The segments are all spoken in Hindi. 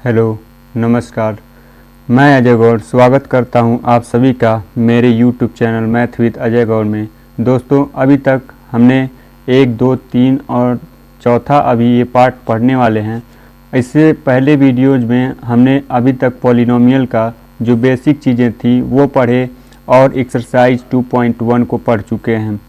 हेलो, नमस्कार। मैं अजय गौड़ स्वागत करता हूं आप सभी का मेरे YouTube channel math with Ajay Gaur में। दोस्तों, अभी तक हमने 1, 2, 3 और चौथा अभी ये पार्ट पढ़ने वाले हैं। इससे पहले वीडियोज़ में हमने अभी तक पॉलिनोमियल का जो बेसिक चीज़ें थी वो पढ़े और एक्सरसाइज 2.1 को पढ़ चुके हैं,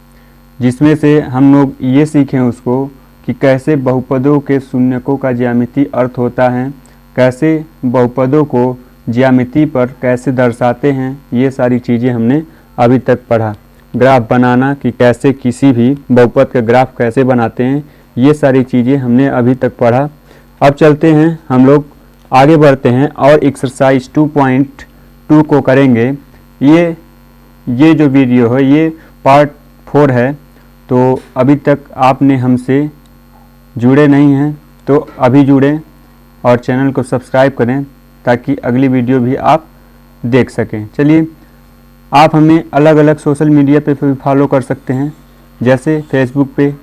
जिसमें से हम लोग ये सीखें उसको कि कैसे बहुपदों के शून्यकों का ज्यामितीय अर्थ होता है, कैसे बहुपदों को ज्यामिति पर कैसे दर्शाते हैं। ये सारी चीज़ें हमने अभी तक पढ़ा। ग्राफ बनाना कि कैसे किसी भी बहुपद का ग्राफ कैसे बनाते हैं, ये सारी चीज़ें हमने अभी तक पढ़ा। अब चलते हैं, हम लोग आगे बढ़ते हैं और एक्सरसाइज 2.2 को करेंगे। ये जो वीडियो है ये पार्ट 4 है। तो अभी तक आपने हमसे जुड़े नहीं हैं तो अभी जुड़ें और चैनल को सब्सक्राइब करें ताकि अगली वीडियो भी आप देख सकें। चलिए, आप हमें अलग अलग सोशल मीडिया पे भी फॉलो कर सकते हैं, जैसे फेसबुक पे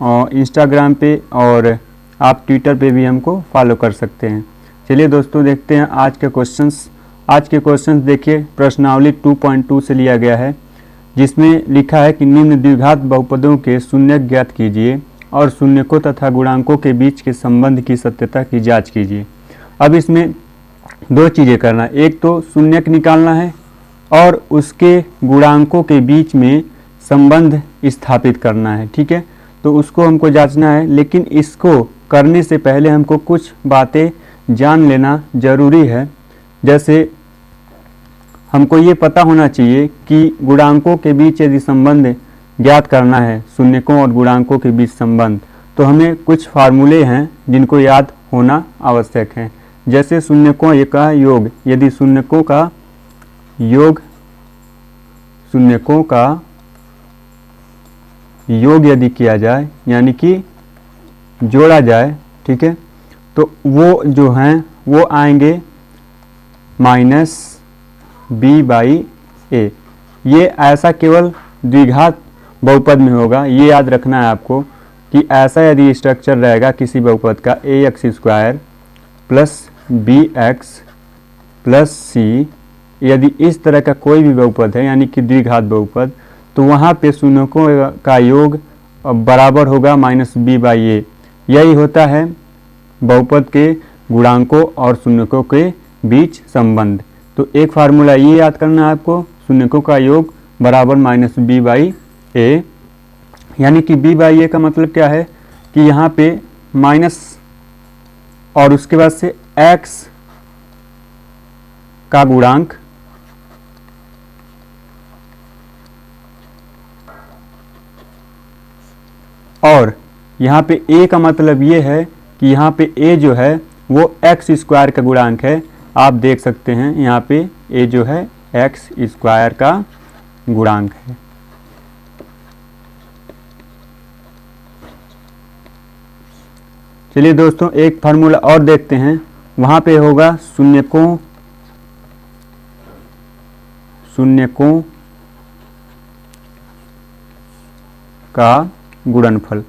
और इंस्टाग्राम पे, और आप ट्विटर पे भी हमको फॉलो कर सकते हैं। चलिए दोस्तों, देखते हैं आज के क्वेश्चंस। आज के क्वेश्चंस देखिए, प्रश्नावली 2.2 से लिया गया है, जिसमें लिखा है कि निम्न द्विघात बहुपदों के शून्यक ज्ञात कीजिए और शून्यकों तथा गुणांकों के बीच के संबंध की सत्यता की जांच कीजिए। अब इसमें दो चीज़ें करना है, एक तो शून्यक निकालना है और उसके गुणांकों के बीच में संबंध स्थापित करना है। ठीक है, तो उसको हमको जांचना है, लेकिन इसको करने से पहले हमको कुछ बातें जान लेना ज़रूरी है। जैसे हमको ये पता होना चाहिए कि गुणांकों के बीच यदि संबंध ज्ञात करना है, शून्यकों और गुणांकों के बीच संबंध, तो हमें कुछ फार्मूले हैं जिनको याद होना आवश्यक है। जैसे शून्यकों का योग, यदि शून्यकों का योग यदि किया जाए, यानी कि जोड़ा जाए, ठीक है, तो वो जो हैं वो आएंगे -b/a। ये ऐसा केवल द्विघात बहुपद में होगा। ये याद रखना है आपको कि ऐसा यदि स्ट्रक्चर रहेगा किसी बहुपद का ax² + bx + c, यदि इस तरह का कोई भी बहुपद है यानी कि द्विघात बहुपद, तो वहाँ पे शून्यकों का योग बराबर होगा -b/a। यही होता है बहुपद के गुणांकों और शून्यकों के बीच संबंध। तो एक फार्मूला ये याद करना है आपको, शून्यकों का योग बराबर -b/a, यानी कि b/a का मतलब क्या है कि यहाँ पे माइनस और उसके बाद से x का गुणांक और यहाँ पे a का मतलब ये है कि यहाँ पे a जो है वो x² का गुणांक है। आप देख सकते हैं यहाँ पे a जो है x² का गुणांक है। चलिए दोस्तों, एक फार्मूला और देखते हैं। वहाँ पे होगा शून्यकों का गुणनफल।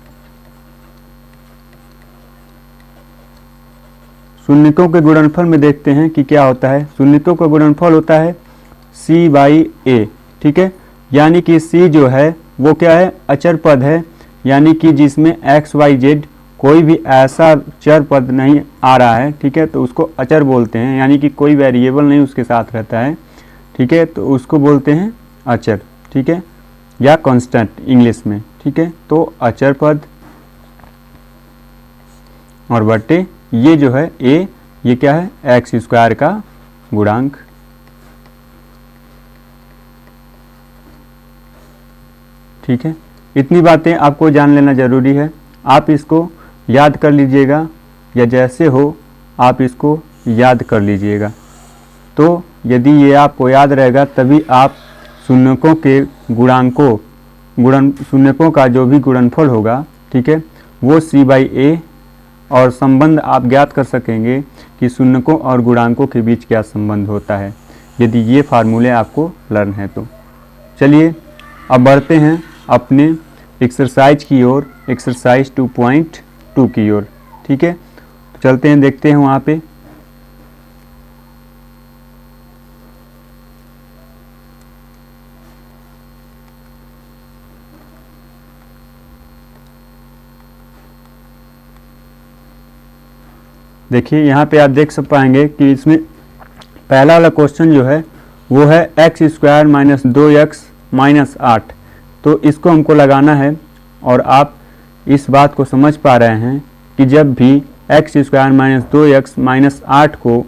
शून्यकों के गुणनफल में देखते हैं कि क्या होता है। शून्यकों का गुणनफल होता है c/a, ठीक है, यानी कि c जो है वो क्या है, अचर पद है, यानी कि जिसमें x, y, z कोई भी ऐसा चर पद नहीं आ रहा है, ठीक है, तो उसको अचर बोलते हैं, यानी कि कोई वेरिएबल नहीं उसके साथ रहता है, ठीक है, तो उसको बोलते हैं अचर, ठीक है, या कांस्टेंट इंग्लिश में, ठीक है। तो अचर पद और बटे ये जो है a, ये क्या है, x² का गुणांक। ठीक है, इतनी बातें आपको जान लेना जरूरी है। आप इसको याद कर लीजिएगा, या जैसे हो आप इसको याद कर लीजिएगा। तो यदि ये आपको याद रहेगा तभी आप शून्यकों के शून्यकों का जो भी गुणनफल होगा, ठीक है, वो c/a, और संबंध आप ज्ञात कर सकेंगे कि शून्यकों और गुणांकों के बीच क्या संबंध होता है, यदि ये फार्मूले आपको लर्न है तो। चलिए अब बढ़ते हैं अपने एक्सरसाइज की ओर, एक्सरसाइज 2.2 की ओर। ठीक है, चलते हैं, देखते हैं वहाँ पे। देखिए यहाँ पे आप देख सब पाएंगे कि इसमें पहला वाला क्वेश्चन जो है वो है x square minus 2x minus 8। तो इसको हमको लगाना है, और आप इस बात को समझ पा रहे हैं कि जब भी x square minus 2x minus 8 को,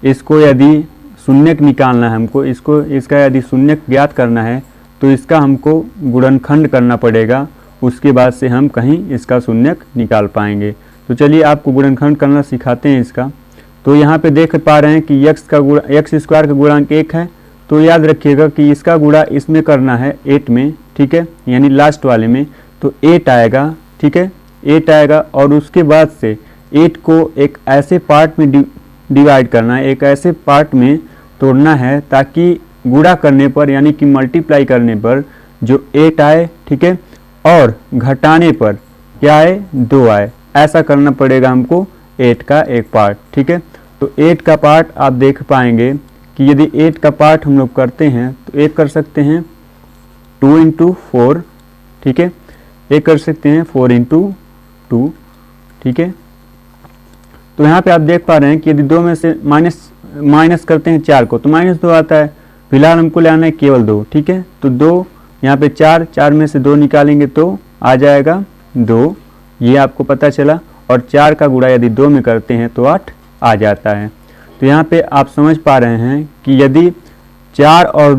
इसको यदि शून्यक निकालना है हमको, इसका यदि शून्यक ज्ञात करना है तो इसका हमको गुणनखंड करना पड़ेगा, उसके बाद से हम कहीं इसका शून्यक निकाल पाएंगे। तो चलिए आपको गुणनखंड करना सिखाते हैं इसका। तो यहाँ पे देख पा रहे हैं कि एक्स स्क्वायर का गुणांक 1 है, तो याद रखिएगा कि इसका गुणा इसमें करना है 8 में, ठीक है, यानी लास्ट वाले में, तो 8 आएगा, ठीक है, 8 आएगा। और उसके बाद से 8 को एक ऐसे पार्ट में डिवाइड करना है, एक ऐसे पार्ट में तोड़ना है ताकि गुणा करने पर यानी कि मल्टीप्लाई करने पर जो 8 आए, ठीक है, और घटाने पर क्या आए, 2 आए। ऐसा करना पड़ेगा हमको 8 का एक पार्ट, ठीक है। तो 8 का पार्ट आप देख पाएंगे कि यदि 8 का पार्ट हम लोग करते हैं तो एक कर सकते हैं 2 इंटू 4, ठीक है, एक कर सकते हैं 4 इंटू 2, ठीक है। तो यहाँ पे आप देख पा रहे हैं कि यदि 2 में से माइनस करते हैं 4 को तो -2 आता है। फिलहाल हमको लेना है केवल 2, ठीक है। तो 2 यहाँ पे 4 में से 2 निकालेंगे तो आ जाएगा 2, ये आपको पता चला। और 4 का गुणा यदि 2 में करते हैं तो 8 आ जाता है। तो यहाँ पे आप समझ पा रहे हैं कि यदि 4 और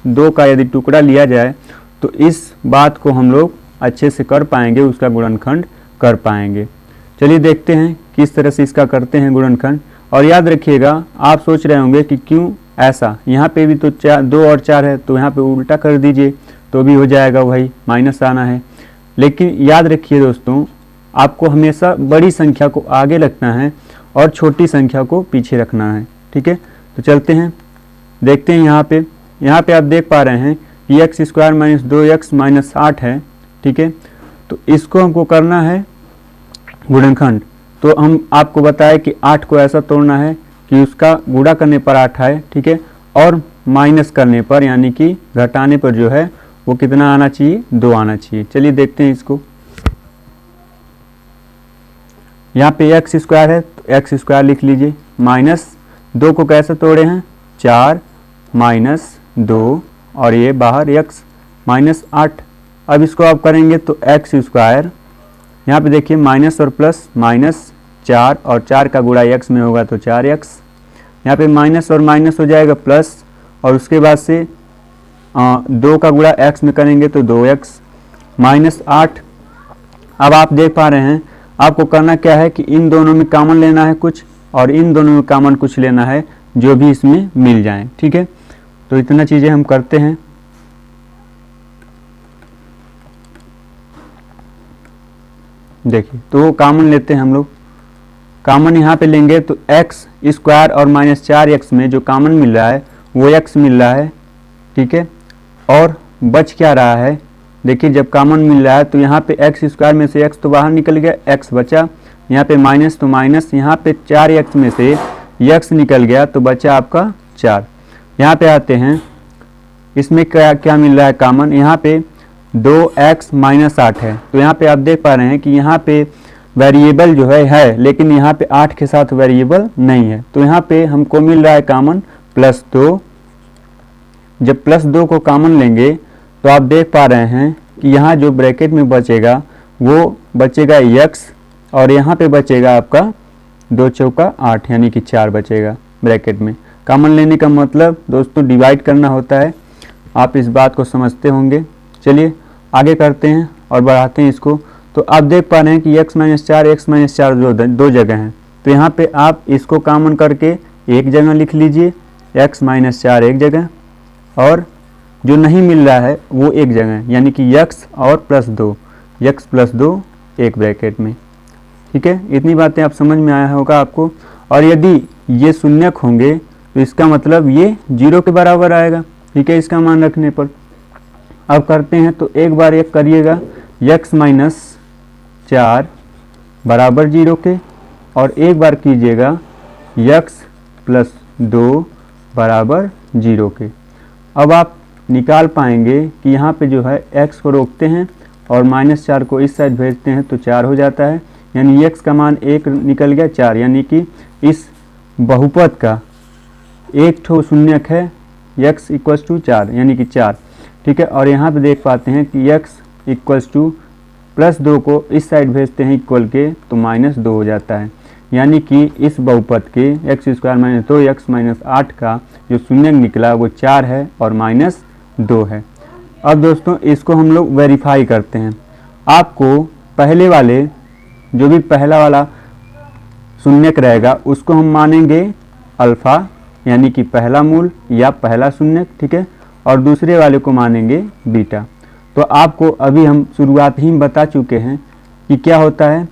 2 का यदि टुकड़ा लिया जाए तो इस बात को हम लोग अच्छे से कर पाएंगे, उसका गुणनखंड कर पाएंगे। चलिए देखते हैं किस तरह से इसका करते हैं गुणनखंड। और याद रखिएगा, आप सोच रहे होंगे कि क्यों ऐसा, यहाँ पे भी तो 2 और 4 है, तो यहाँ पे उल्टा कर दीजिए तो भी हो जाएगा, वही माइनस आना है। लेकिन याद रखिए दोस्तों, आपको हमेशा बड़ी संख्या को आगे रखना है और छोटी संख्या को पीछे रखना है, ठीक है। तो चलते हैं, देखते हैं। यहाँ पे आप देख पा रहे हैं कि x square minus 2x minus 8 है, ठीक है। तो इसको हमको करना है गुणनखंड। तो हम आपको बताएं कि 8 को ऐसा तोड़ना है कि उसका गुणा करने पर 8 आए, ठीक है, और माइनस करने पर यानी कि घटाने पर जो है वो कितना आना चाहिए, 2 आना चाहिए। चलिए देखते हैं इसको। यहाँ पे एक्स स्क्वायर है तो एक्स स्क्वायर लिख लीजिए, माइनस 2 को कैसे तोड़े हैं, 4 माइनस 2 और ये बाहर एक्स माइनस 8। अब इसको आप करेंगे तो एक्स स्क्वायर, यहाँ पे देखिए माइनस और प्लस, माइनस 4 और 4 का गुणा एक्स में होगा तो 4x। यहाँ पे माइनस और माइनस हो जाएगा प्लस, और उसके बाद से 2 का गुणा x में करेंगे तो 2x माइनस 8। अब आप देख पा रहे हैं, आपको करना क्या है कि इन दोनों में कॉमन लेना है कुछ, और इन दोनों में कॉमन कुछ लेना है जो भी इसमें मिल जाए, ठीक है। तो इतना चीज़ें हम करते हैं। देखिए, तो कॉमन लेते हैं हम लोग। कॉमन यहाँ पे लेंगे तो एक्स स्क्वायर और माइनस 4x में जो कॉमन मिल रहा है वो x मिल रहा है, ठीक है। और बच क्या रहा है, देखिए जब कॉमन मिल रहा है तो यहाँ पे एक्स स्क्वायर में से x तो बाहर निकल गया, x बचा, यहाँ पे माइनस तो माइनस, यहाँ पे 4x में से x निकल गया तो बचा आपका 4। यहाँ पे आते हैं, इसमें क्या क्या मिल रहा है कॉमन, यहाँ पे 2x माइनस 8 है। तो यहाँ पे आप देख पा रहे हैं कि यहाँ पे वेरिएबल जो है लेकिन यहाँ पे 8 के साथ वेरिएबल नहीं है। तो यहाँ पे हमको मिल रहा है कॉमन +2। जब +2 को कॉमन लेंगे तो आप देख पा रहे हैं कि यहाँ जो ब्रैकेट में बचेगा वो बचेगा x, और यहाँ पे बचेगा आपका 2 चौका 8 यानी कि 4 बचेगा ब्रैकेट में। कॉमन लेने का मतलब दोस्तों डिवाइड करना होता है, आप इस बात को समझते होंगे। चलिए आगे करते हैं और बढ़ाते हैं इसको। तो आप देख पा रहे हैं कि x माइनस 4 दो जगह हैं, तो यहाँ पे आप इसको कॉमन करके एक जगह लिख लीजिए, x माइनस 4 एक जगह, और जो नहीं मिल रहा है वो एक जगह यानी कि x और +2, x +2 एक ब्रैकेट में, ठीक है। इतनी बातें आप समझ में आया होगा आपको। और यदि ये शून्यक होंगे तो इसका मतलब ये 0 के बराबर आएगा, ठीक है, इसका मान रखने पर। अब करते हैं तो एक बार एक करिएगा, x माइनस 4 बराबर 0 के, और एक बार कीजिएगा x प्लस 2 बराबर 0 के। अब आप निकाल पाएंगे कि यहाँ पे जो है x को रोकते हैं और -4 को इस साइड भेजते हैं तो 4 हो जाता है, यानी x का मान 1 निकल गया 4, यानी कि इस बहुपद का एक ठो शून्यक है x इक्वल्स टू 4 यानी कि 4, ठीक है। और यहाँ पे देख पाते हैं कि x इक्वल्स टू +2 को इस साइड भेजते हैं इक्वल के तो -2 हो जाता है, यानी कि इस बहुपद के x² - 2x - 8 का जो शून्यक निकला वो 4 है और -2 है। अब दोस्तों इसको हम लोग वेरीफाई करते हैं। आपको पहले वाले जो भी पहला वाला शून्यक रहेगा उसको हम मानेंगे अल्फ़ा, यानी कि पहला मूल या पहला शून्यक, ठीक है, और दूसरे वाले को मानेंगे बीटा। तो आपको अभी हम शुरुआत ही में बता चुके हैं कि क्या होता है,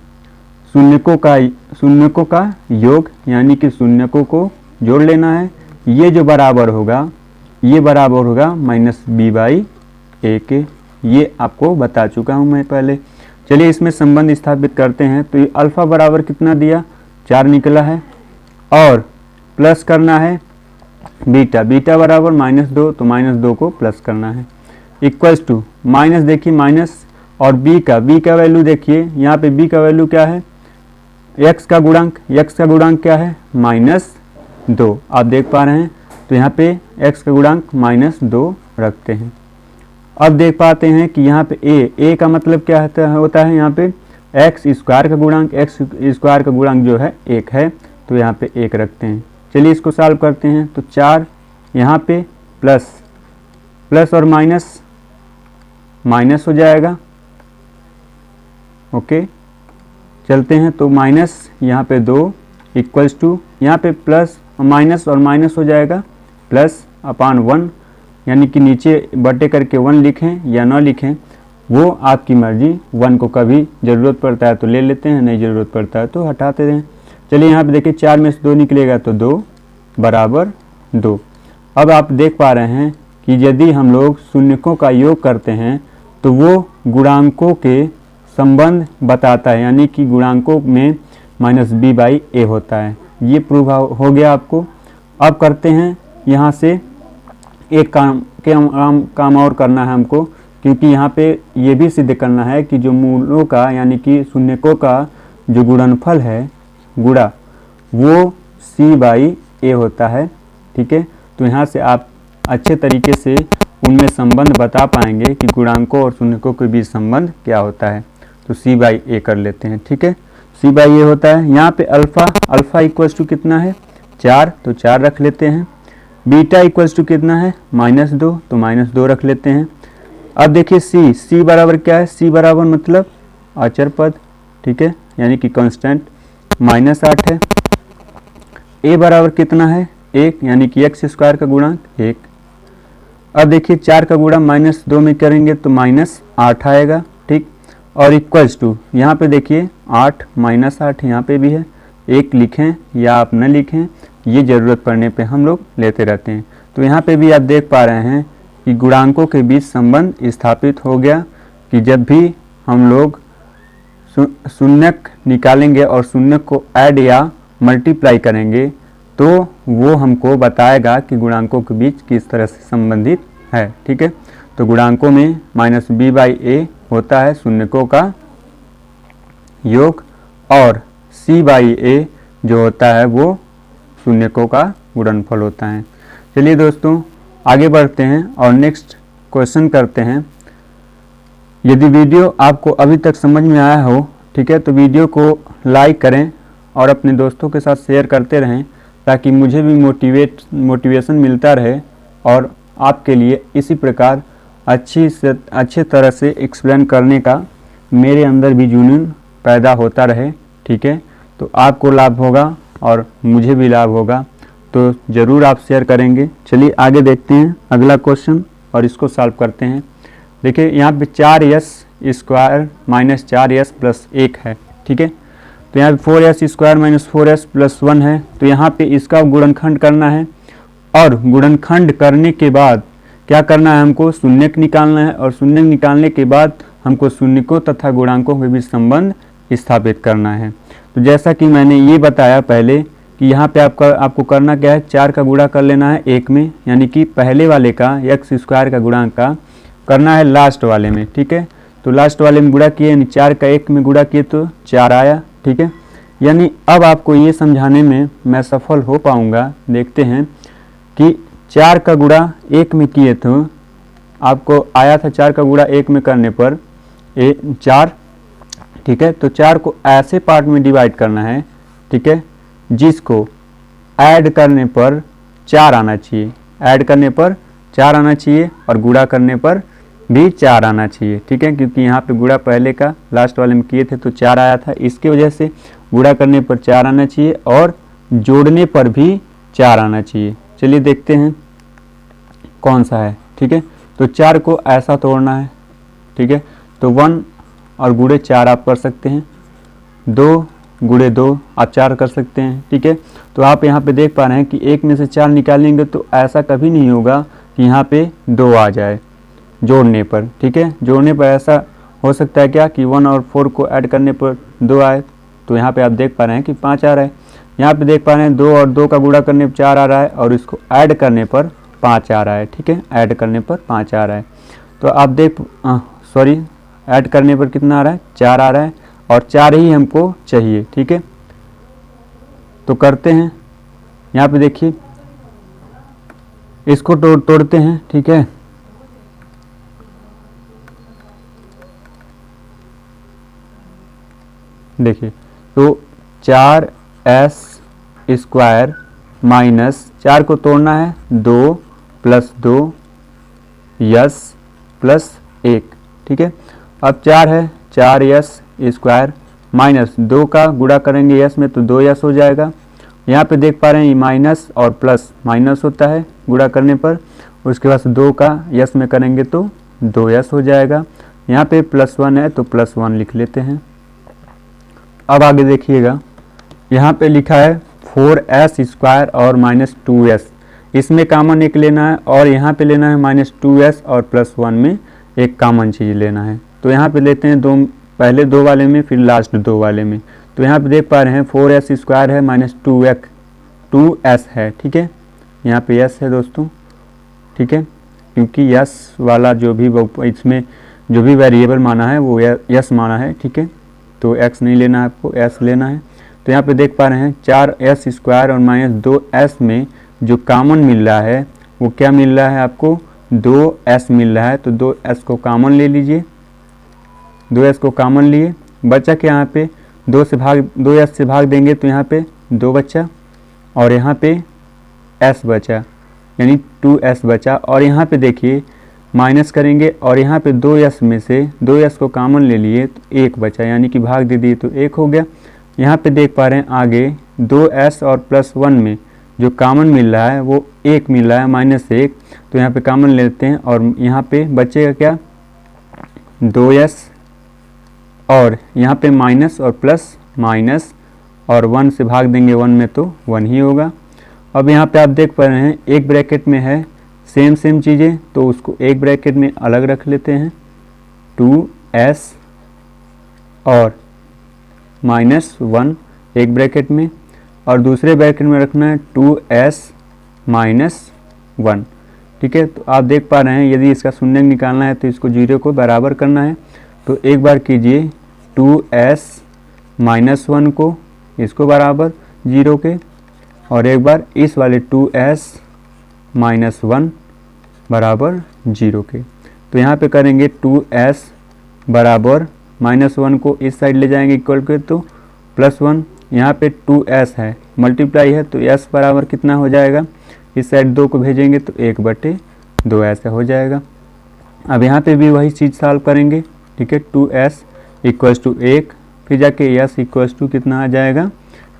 शून्यकों का योग, यानी कि शून्यकों को जोड़ लेना है। ये जो बराबर होगा ये बराबर होगा -b/a के, ये आपको बता चुका हूँ मैं पहले। चलिए इसमें संबंध स्थापित करते हैं। तो ये अल्फ़ा बराबर कितना दिया, 4 निकला है, और प्लस करना है बीटा, बीटा बराबर -2, तो -2 को प्लस करना है, इक्वल्स टू माइनस, देखिए माइनस, और b का वैल्यू देखिए, यहाँ पे b का वैल्यू क्या है, x का गुणांक क्या है -2, आप देख पा रहे हैं। तो यहाँ पे x का गुणांक -2 रखते हैं। अब देख पाते हैं कि यहाँ पे a का मतलब क्या होता है, यहाँ पे x² का गुणांक जो है 1 है, तो यहाँ पे 1 रखते हैं। चलिए इसको सॉल्व करते हैं। तो 4 यहाँ पे प्लस और माइनस हो जाएगा, ओके। चलते हैं तो माइनस यहाँ पे 2 इक्वल्स टू, यहाँ पे प्लस माइनस और माइनस हो जाएगा +1, यानी कि नीचे बटे करके 1 लिखें या ना लिखें वो आपकी मर्जी। 1 को कभी ज़रूरत पड़ता है तो ले लेते हैं, नहीं ज़रूरत पड़ता है तो हटाते हैं। चलिए यहाँ पे देखिए 4 में से 2 निकलेगा तो 2 बराबर 2। अब आप देख पा रहे हैं कि यदि हम लोग शून्यकों का योग करते हैं तो वो गुणांकों के संबंध बताता है, यानी कि गुणांकों में -b/a होता है। ये प्रूव हो गया आपको। अब करते हैं यहाँ से एक काम और करना है हमको, क्योंकि यहाँ पे ये भी सिद्ध करना है कि जो मूलों का यानी कि शून्यकों का जो गुणनफल है गुणा वो c/a होता है, ठीक है। तो यहाँ से आप अच्छे तरीके से उनमें संबंध बता पाएंगे कि गुणांकों और शून्यकों के बीच संबंध क्या होता है। तो c/a कर लेते हैं, ठीक है। c/a होता है यहाँ पे अल्फ़ा इक्वल्स टू कितना है 4, तो 4 रख लेते हैं। बीटा इक्वल्स टू कितना है -2, तो -2 रख लेते हैं। अब देखिए c बराबर क्या है, c बराबर मतलब अचर पद, ठीक है, यानी कि कांस्टेंट, -8 है। a बराबर कितना है 1, यानी कि x² का गुणांक 1। अब देखिए 4 का गुणा -2 में करेंगे तो -8 आएगा, ठीक। और इक्वल्स टू यहाँ पे देखिए 8 -8 यहाँ पे भी है, 1 लिखें या आप न लिखें, ये ज़रूरत पड़ने पे हम लोग लेते रहते हैं। तो यहाँ पे भी आप देख पा रहे हैं कि गुणांकों के बीच संबंध स्थापित हो गया कि जब भी हम लोग शून्यक निकालेंगे और शून्यक को ऐड या मल्टीप्लाई करेंगे तो वो हमको बताएगा कि गुणांकों के बीच किस तरह से संबंधित है, ठीक है। तो गुणांकों में -b/a होता है शून्यकों का योग, और c/a जो होता है वो शून्यकों का गुणनफल होता है। चलिए दोस्तों आगे बढ़ते हैं और नेक्स्ट क्वेश्चन करते हैं। यदि वीडियो आपको अभी तक समझ में आया हो, ठीक है, तो वीडियो को लाइक करें और अपने दोस्तों के साथ शेयर करते रहें, ताकि मुझे भी मोटिवेशन मिलता रहे और आपके लिए इसी प्रकार अच्छे तरह से एक्सप्लेन करने का मेरे अंदर भी जुनून पैदा होता रहे, ठीक है। तो आपको लाभ होगा और मुझे भी लाभ होगा, तो ज़रूर आप शेयर करेंगे। चलिए आगे देखते हैं अगला क्वेश्चन और इसको सॉल्व करते हैं। देखिए यहाँ पे 4s² - 4s + 1 है, ठीक है। तो यहाँ पे 4s² - 4s + 1 है, तो यहाँ पे इसका गुणनखंड करना है, और गुणनखंड करने के बाद क्या करना है, हमको शून्यक निकालना है, और शून्यक निकालने के बाद हमको शून्यकों तथा गुणांकों के बीच संबंध स्थापित करना है। तो जैसा कि मैंने ये बताया पहले कि यहाँ पे आपको करना क्या है, 4 का गुणा कर लेना है 1 में, यानी कि पहले वाले का एक्स स्क्वायर का गुणा का करना है लास्ट वाले में। ठीक है, तो लास्ट वाले में गुणा किए, यानी 4 का 1 में गुणा किए तो 4 आया। ठीक है, यानी अब आपको ये समझाने में मैं सफल हो पाऊँगा। देखते हैं कि 4 का गुणा 1 में किए तो आपको आया था 4 का गुणा 1 में करने पर 4। ठीक है, तो 4 को ऐसे पार्ट में डिवाइड करना है, ठीक है, जिसको ऐड करने पर 4 आना चाहिए, ऐड करने पर 4 आना चाहिए और गुणा करने पर भी 4 आना चाहिए। ठीक है, क्योंकि यहाँ पे गुणा पहले का लास्ट वाले में किए थे तो 4 आया था, इसकी वजह से गुणा करने पर 4 आना चाहिए और जोड़ने पर भी 4 आना चाहिए। चलिए देखते हैं कौन सा है। ठीक है, तो 4 को ऐसा तोड़ना है। ठीक है, तो 1 और गुणे 4 आप कर सकते हैं, 2 गुणे 2 आप 4 कर सकते हैं। ठीक है, तो आप यहाँ पे देख पा रहे हैं कि 1 में से 4 निकालेंगे तो ऐसा कभी नहीं होगा कि यहाँ पे 2 आ जाए जोड़ने पर। ठीक है, जोड़ने पर ऐसा हो सकता है क्या कि 1 और 4 को ऐड करने पर 2 आए, तो यहाँ पे आप देख पा रहे हैं कि 5 आ रहा है। यहाँ पे देख पा रहे हैं 2 और 2 का गुणा करने पर 4 आ रहा है और इसको ऐड करने पर 5 आ रहा है। ठीक है, ऐड करने पर 5 आ रहा है। तो आप ऐड करने पर कितना आ रहा है, 4 आ रहा है और 4 ही हमको चाहिए। ठीक है, तो करते हैं, यहाँ पे देखिए इसको तोड़ते हैं। ठीक है, देखिए तो 4s स्क्वायर माइनस 4 को तोड़ना है 2 प्लस 2 यस प्लस 1। ठीक है, अब 4 है, 4s स्क्वायर माइनस 2 का गुणा करेंगे यस में तो 2s हो जाएगा। यहाँ पे देख पा रहे हैं ये माइनस और प्लस माइनस होता है गुणा करने पर, उसके बाद 2 का यस में करेंगे तो 2s हो जाएगा। यहाँ पे +1 है तो +1 लिख लेते हैं। अब आगे देखिएगा, यहाँ पे लिखा है 4s स्क्वायर और -2s, इसमें कॉमन एक लेना है और यहाँ पे लेना है -2s और +1 में एक कॉमन चीज़ लेना है। तो यहाँ पे लेते हैं पहले 2 वाले में फिर लास्ट 2 वाले में। तो यहाँ पे देख पा रहे हैं 4s स्क्वायर है -2s है। ठीक है, यहाँ पे s है दोस्तों। ठीक है, क्योंकि s वाला जो भी इसमें जो भी वेरिएबल माना है वो s माना है। ठीक है, तो x नहीं लेना है आपको, s लेना है। तो यहाँ पे देख पा रहे हैं 4s स्क्वायर और -2s में जो कॉमन मिल रहा है वो क्या मिल रहा है आपको, 2s मिल रहा है। तो 2s को कॉमन ले लीजिए, 2s को कॉमन लिए, बचा के यहाँ पे 2s से भाग देंगे तो यहाँ पे 2 बचा और यहाँ पे s बचा, यानी 2s बचा। और यहाँ पे देखिए माइनस करेंगे और यहाँ पे 2s में से 2s को कॉमन ले लिए तो 1 बचा, यानी कि भाग दे दिए तो 1 हो गया। यहाँ पे देख पा रहे हैं आगे 2s और +1 में जो कॉमन मिल रहा है वो 1 मिल रहा है -1, तो यहाँ पे कॉमन लेते हैं और यहाँ पे बचेगा क्या, 2s और यहाँ पे माइनस और प्लस माइनस और 1 से भाग देंगे 1 में तो 1 ही होगा। अब यहाँ पे आप देख पा रहे हैं एक ब्रैकेट में है सेम चीज़ें, तो उसको एक ब्रैकेट में अलग रख लेते हैं, 2s और -1 एक ब्रैकेट में और दूसरे ब्रैकेट में रखना है 2s -1। ठीक है, तो आप देख पा रहे हैं यदि इसका शून्य निकालना है तो इसको 0 को बराबर करना है। तो एक बार कीजिए 2s -1 को इसको बराबर 0 के और एक बार इस वाले 2s -1 बराबर 0 के। तो यहाँ पे करेंगे 2s बराबर -1 को इस साइड ले जाएंगे इक्वल के तो +1, यहाँ पे 2s है मल्टीप्लाई है तो s बराबर कितना हो जाएगा, इस साइड 2 को भेजेंगे तो 1/2 ऐसा हो जाएगा। अब यहाँ पे भी वही चीज़ सॉल्व करेंगे। ठीक है, 2s = 1, फिर जाके s = कितना आ जाएगा,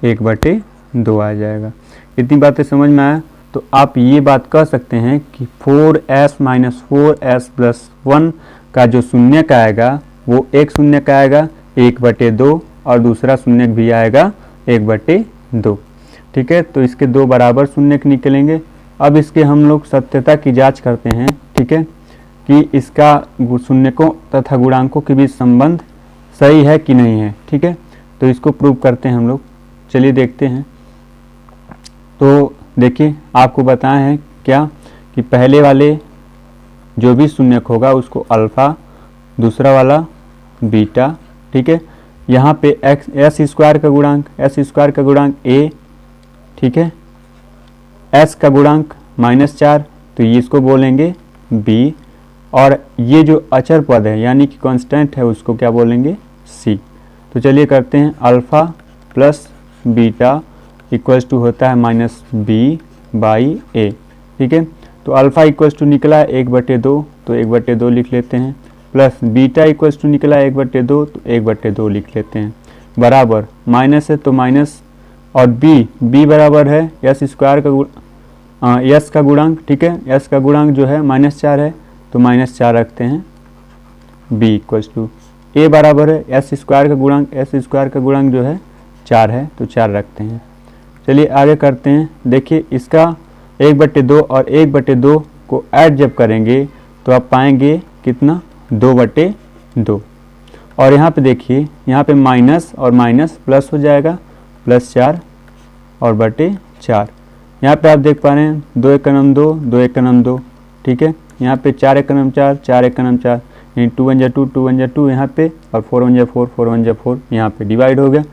1/2 आ जाएगा। इतनी बातें समझ में आया तो आप ये बात कह सकते हैं कि 4s - 4s + 1 का जो शून्य का आएगा वो एक शून्य का आएगा 1/2 और दूसरा शून्य भी आएगा 1/2। ठीक है, तो इसके 2 बराबर शून्य निकलेंगे। अब इसके हम लोग सत्यता की जांच करते हैं। ठीक है, कि इसका शून्यकों तथा गुणांकों के बीच संबंध सही है कि नहीं है। ठीक है, तो इसको प्रूव करते हैं हम लोग। चलिए देखते हैं। तो देखिए आपको बताए हैं क्या कि पहले वाले जो भी शून्यक होगा उसको अल्फ़ा, दूसरा वाला बीटा, ठीक है। यहाँ पे एस स्क्वायर का गुणांक ए, ठीक है। एस का गुणांक -4 तो ये इसको बोलेंगे बी, और ये जो अचर पद है यानी कि कांस्टेंट है उसको क्या बोलेंगे सी। तो चलिए करते हैं। Alpha plus beta equals to होता है -b/a, ठीक है। तो अल्फ़ा इक्वल्स टू निकला 1/2 तो 1/2 लिख लेते हैं, प्लस बीटा इक्वल्स टू निकला 1/2 तो 1/2 लिख लेते हैं, बराबर माइनस है तो माइनस, और b बराबर है एस स्क्वायर का एस का गुणांक, ठीक है। एस का गुणांक जो है -4 है तो -4 रखते हैं। b इक्वल्स टू a बराबर है एस स्क्वायर का गुणांक जो है 4 है तो 4 रखते हैं। चलिए आगे करते हैं। देखिए इसका 1/2 और 1/2 को ऐड जब करेंगे तो आप पाएंगे कितना 2/2, और यहाँ पे देखिए यहाँ पे माइनस और माइनस प्लस हो जाएगा, +4 और /4। यहाँ पे आप देख पा रहे हैं 2 × 2 2 × 2, ठीक है। यहाँ पे 4 × 4 4 × 4 यानी 2 × 2 2 × 2 यहाँ पे, और 4 × 4 4 × 4 यहाँ पे डिवाइड हो गया।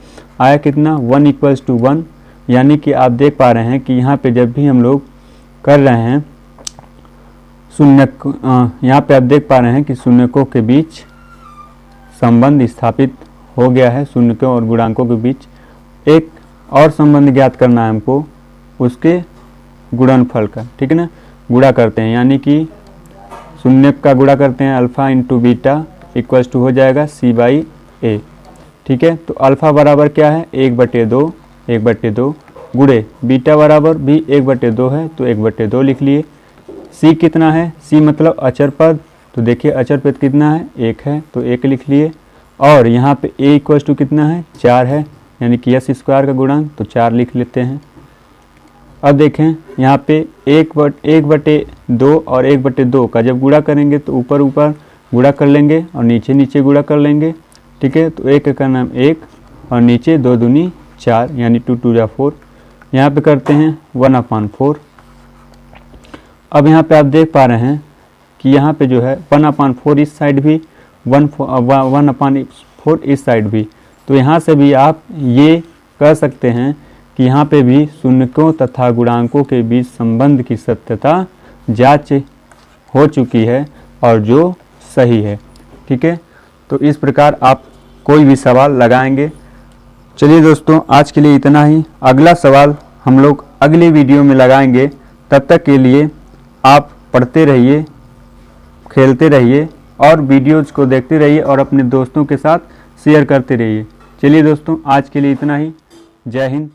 आया कितना 1 = 1, यानी कि आप देख पा रहे हैं कि यहाँ पे जब भी हम लोग कर रहे हैं शून्यक, यहाँ पे आप देख पा रहे हैं कि शून्यकों के बीच संबंध स्थापित हो गया है। शून्यकों और गुणांकों के बीच एक और संबंध ज्ञात करना है हमको, उसके गुणनफल का, ठीक है ना। गुणा करते हैं यानी कि शून्यक का गुणा करते हैं, अल्फ़ा × बीटा इक्वल्स टू हो जाएगा c/a, ठीक है। तो अल्फ़ा बराबर क्या है 1/2 गुणे बीटा बराबर भी 1/2 है तो 1/2 लिख लिए। c कितना है, c मतलब अचर पद, तो देखिए अचर पद कितना है 1 है तो 1 लिख लिए, और यहाँ पे a इक्वल्स टू कितना है 4 है, यानी कि एस स्क्वायर का गुणांक तो 4 लिख लेते हैं। अब देखें यहाँ पे 1/2 और 1/2 का जब गुणा करेंगे तो ऊपर ऊपर गुणा कर लेंगे और नीचे नीचे गुणा कर लेंगे, ठीक है। तो 1 का नाम 1 और नीचे 2 दूनी 4 यानी 2 × 2 = 4। यहाँ पे करते हैं 1/4। अब यहाँ पे आप देख पा रहे हैं कि यहाँ पे जो है 1/4 इस साइड भी, 1/4 इस साइड भी, तो यहाँ से भी आप ये कह सकते हैं कि यहाँ पे भी शून्यकों तथा गुणांकों के बीच संबंध की सत्यता जांच हो चुकी है और जो सही है, ठीक है। तो इस प्रकार आप कोई भी सवाल लगाएंगे। चलिए दोस्तों आज के लिए इतना ही, अगला सवाल हम लोग अगली वीडियो में लगाएंगे। तब तक के लिए आप पढ़ते रहिए, खेलते रहिए और वीडियोज़ को देखते रहिए और अपने दोस्तों के साथ शेयर करते रहिए। चलिए दोस्तों आज के लिए इतना ही। जय हिंद।